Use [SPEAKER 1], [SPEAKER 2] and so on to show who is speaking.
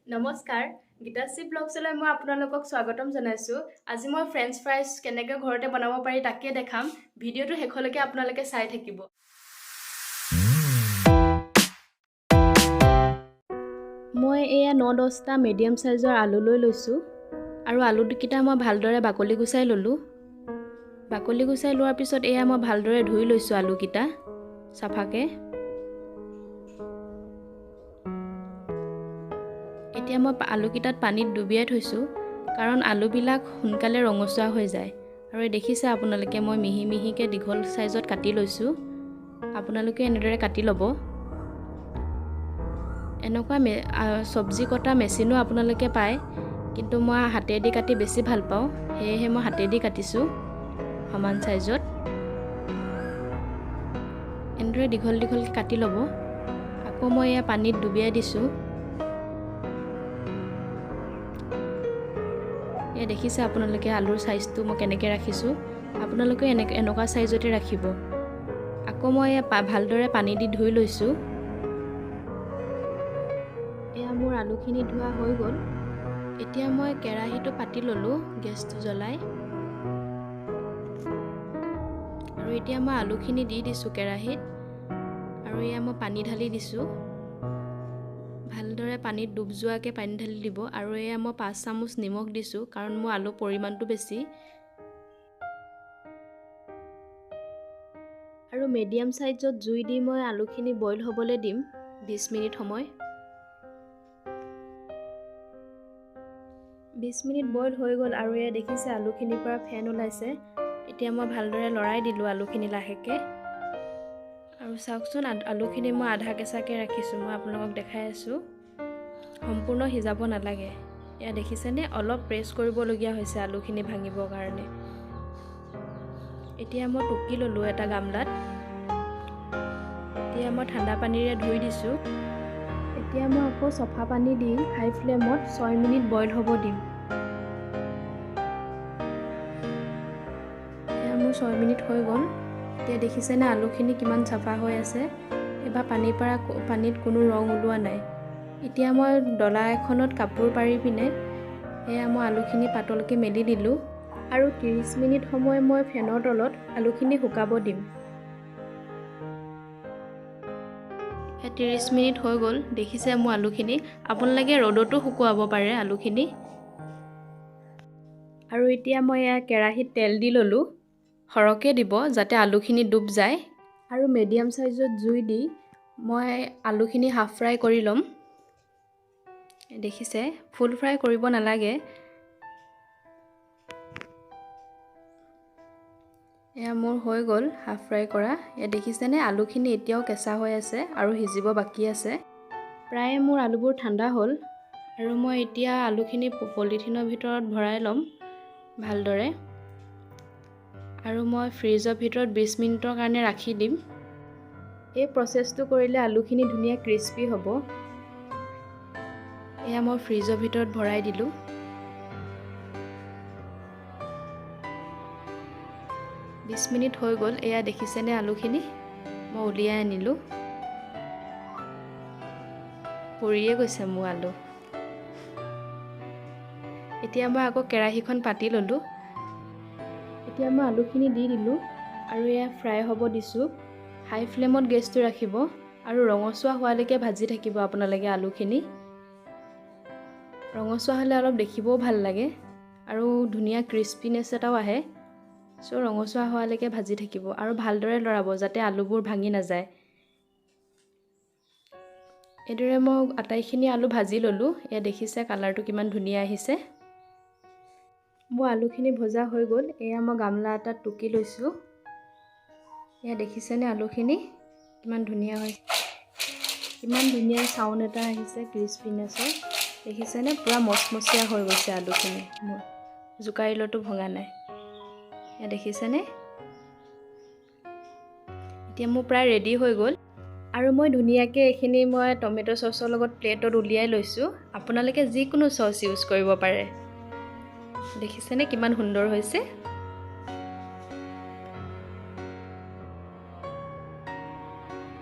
[SPEAKER 1] নমস্কাৰ গীতাশ্ৰী ব্লগছলৈ মই আপোনালোকক স্বাগতম জনাইছোঁ। আজি মই ফ্ৰেঞ্চ ফ্ৰাইজ কেনেকৈ ঘৰতে বনাব পাৰি তাকে দেখাম। ভিডিঅ'টো শেষলৈকে আপোনালোকে চাই থাকিব। মই এয়া 9-10টা মিডিয়াম সাইজৰ আলু লৈ লৈছোঁ আৰু আলুকেইটা মই ভালদৰে বাকলি গুচাই ল'লোঁ। বাকলি গুচাই লোৱাৰ পিছত এয়া মই ভালদৰে ধুই লৈছোঁ আলুকেইটা চাফাকে। এতিয়া মই আলুকেইটাত পানীত ডুবিয়াই থৈছোঁ কাৰণ আলুবিলাক সোনকালে ৰঙচুৱা হৈ যায়। আৰু দেখিছে আপোনালোকে মই মিহি মিহিকৈ দীঘল সাইজত কাটি লৈছোঁ। আপোনালোকে এনেদৰে কাটি ল'ব। এনেকুৱা চব্জি কটা মেচিনো আপোনালোকে পায়, কিন্তু মই হাতেদি কাটি বেছি ভাল পাওঁ, সেয়েহে মই হাতেদি কাটিছোঁ সমান সাইজত। এনেদৰে দীঘল দীঘলকৈ কাটি ল'ব। আকৌ মই এয়া পানীত ডুবিয়াই দিছোঁ। এয়া দেখিছে আপোনালোকে আলুৰ সাইজটো মই কেনেকৈ ৰাখিছোঁ। আপোনালোকে এনেকুৱা সাইজতে ৰাখিব। আকৌ মই ভালদৰে পানী দি ধুই লৈছোঁ। এয়া মোৰ আলুখিনি ধোৱা হৈ গ'ল। এতিয়া মই কেৰাহীটো পাতি ল'লোঁ গেছটো জ্বলাই। আৰু এতিয়া মই আলুখিনি দি দিছোঁ কেৰাহীত। আৰু এয়া মই পানী ঢালি দিছোঁ। ভালদৰে পানীত ডুব যোৱাকৈ পানী ঢালি দিব। আৰু এয়া মই 5 চামুচ নিমখ দিছোঁ কাৰণ মোৰ আলুৰ পৰিমাণটো বেছি। আৰু মিডিয়াম সাইজত জুই দি মই আলুখিনি বইল হ'বলৈ দিম 20 মিনিট সময়। 20 মিনিট বইল হৈ গ'ল আৰু এয়া দেখিছে আলুখিনিৰ পৰা ফেন ওলাইছে। এতিয়া মই ভালদৰে লৰাই দিলোঁ আলুখিনি লাহেকৈ। আৰু চাওকচোন আলুখিনি মই আধা কেঁচাকৈ ৰাখিছোঁ। মই আপোনালোকক দেখাই আছোঁ। সম্পূৰ্ণ সিজাব নালাগে। এয়া দেখিছেনে অলপ প্ৰেছ কৰিবলগীয়া হৈছে আলুখিনি ভাঙিবৰ কাৰণে। এতিয়া মই টুকি ল'লোঁ এটা গামলাত। এতিয়া মই ঠাণ্ডা পানীৰে ধুই দিছোঁ। এতিয়া মই আকৌ চফা পানী দি হাই ফ্লেমত 6 মিনিট বইল হ'ব দিম। এয়া মোৰ 6 মিনিট হৈ গ'ল। এতিয়া দেখিছেনে আলুখিনি কিমান চাফা হৈ আছে। এবাৰ পানীত কোনো ৰং ওলোৱা নাই। এতিয়া মই ডলা এখনত কাপোৰ পাৰি পিনে এয়া মই আলুখিনি পাতলকৈ মেলি দিলোঁ। আৰু 30 মিনিট সময় মই ফেনৰ তলত আলুখিনি শুকাব দিম। 30 মিনিট হৈ গ'ল। দেখিছে মোৰ আলুখিনি। আপোনালোকে ৰ'দতো শুকুৱাব পাৰে আলুখিনি। আৰু এতিয়া মই এয়া কেৰাহীত তেল দি ল'লোঁ। সৰহকৈ দিব যাতে আলুখিনি ডুব যায়। আৰু মিডিয়াম সাইজত জুই দি মই আলুখিনি হাফ ফ্ৰাই কৰি ল'ম। দেখিছে ফুল ফ্ৰাই কৰিব নালাগে। এয়া মোৰ হৈ গ'ল হাফ ফ্ৰাই কৰা। এয়া দেখিছেনে আলুখিনি এতিয়াও কেঁচা হৈ আছে আৰু সিজিব বাকী আছে। প্ৰায় মোৰ আলুবোৰ ঠাণ্ডা হ'ল। আৰু মই এতিয়া আলুখিনি পলিথিনৰ ভিতৰত ভৰাই ল'ম ভালদৰে। আৰু মই ফ্ৰিজৰ ভিতৰত 20 মিনিটৰ কাৰণে ৰাখি দিম। এই প্ৰচেছটো কৰিলে আলুখিনি ধুনীয়া ক্ৰিস্পি হ'ব। এয়া মই ফ্ৰিজৰ ভিতৰত ভৰাই দিলোঁ। বিছ মিনিট হৈ গ'ল। এয়া দেখিছেনে আলুখিনি মই উলিয়াই আনিলোঁ। পৰিয়ে গৈছে মোৰ আলু। এতিয়া মই আকৌ কেৰাহীখন পাতি ল'লোঁ। এতিয়া মই আলুখিনি দি দিলোঁ আৰু এয়া ফ্ৰাই হ'ব দিছোঁ। হাই ফ্লেমত গেছটো ৰাখিব আৰু ৰঙচুৱা হোৱালৈকে ভাজি থাকিব আপোনালোকে আলুখিনি। ৰঙচুৱা হ'লে অলপ দেখিবও ভাল লাগে আৰু ধুনীয়া ক্ৰিস্পিনেছ এটাও আহে। চ' ৰঙচুৱা হোৱালৈকে ভাজি থাকিব আৰু ভালদৰে লৰাব যাতে আলুবোৰ ভাঙি নাযায়। এইদৰে মই আটাইখিনি আলু ভাজি ল'লোঁ। এয়া দেখিছে কালাৰটো কিমান ধুনীয়া আহিছে। মোৰ আলুখিনি ভজা হৈ গ'ল। এয়া মই গামলা এটাত টুকি লৈছোঁ। এয়া দেখিছেনে আলুখিনি কিমান ধুনীয়া হৈছে। কিমান ধুনীয়া চাউণ্ড এটা আহিছে ক্ৰিস্পিনেছৰ। দেখিছেনে পূৰা মচমচীয়া হৈ গৈছে আলুখিনি। মোৰ জোকাৰিলতো ভঙা নাই। এয়া দেখিছেনে। এতিয়া মোৰ প্ৰায় ৰেডি হৈ গ'ল। আৰু মই ধুনীয়াকৈ এইখিনি মই টমেটো চচৰ লগত প্লেটত উলিয়াই লৈছোঁ। আপোনালোকে যিকোনো চচ ইউজ কৰিব পাৰে। দেখিছেনে কিমান সুন্দৰ হৈছে।